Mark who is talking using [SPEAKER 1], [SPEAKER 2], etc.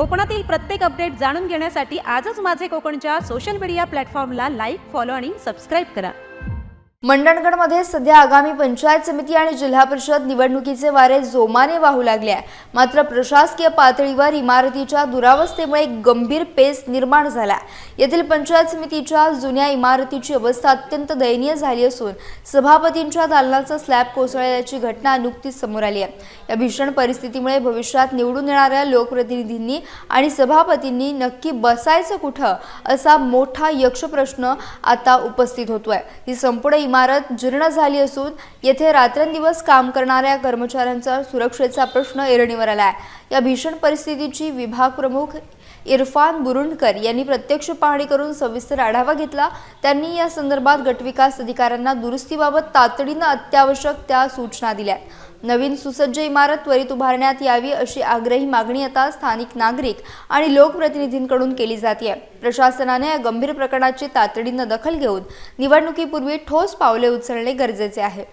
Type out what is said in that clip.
[SPEAKER 1] कोकणातील प्रत्येक अपडेट जाणून घेण्यासाठी आजच माझे कोकणच्या सोशल मीडिया प्लॅटफॉर्मला लाईक, फॉलो आणि सबस्क्राईब करा।
[SPEAKER 2] मंडणगडमध्ये सध्या आगामी पंचायत समिती आणि जिल्हा परिषद निवडणुकीचे वारे जोमाने वाहू लागले आहे। मात्र प्रशासकीय पातळीवर इमारतीच्या दुरावस्थेमुळे गंभीर पेच निर्माण झाला। येथील पंचायत समितीच्या जुन्या इमारतीची अवस्था अत्यंत दयनीय झाली असून सभापतींच्या दालनाचा स्लॅब कोसळल्याची घटना नुकतीच समोर आली आहे। या भीषण परिस्थितीमुळे भविष्यात निवडून येणाऱ्या लोकप्रतिनिधींनी आणि सभापतींनी नक्की बसायचं कुठं असा मोठा यक्ष प्रश्न आता उपस्थित होतोय। ही संपूर्ण इमारत जीर्ण झाली असून येथे रात्रंदिवस काम करणाऱ्या कर्मचाऱ्यांचा सुरक्षेचा प्रश्न ऐरणीवर आला आहे। या भीषण परिस्थितीची विभाग प्रमुख इरफान बुरुंडकर यांनी प्रत्यक्ष पाहणी करून सविस्तर आढावा घेतला। त्यांनी या संदर्भात गटविकास अधिकाऱ्यांना दुरुस्तीबाबत तातडीने अत्यावश्यक त्या सूचना दिल्या। नवीन सुसज्ज इमारत त्वरित उभारण्यात यावी अशी आग्रही मागणी आता स्थानिक नागरिक आणि लोकप्रतिनिधींकडून केली जाते। प्रशासनाने या गंभीर प्रकरणाची तातडीने दखल घेऊन निवडणुकीपूर्वी ठोस पावले उचलणे गरजेचे आहे।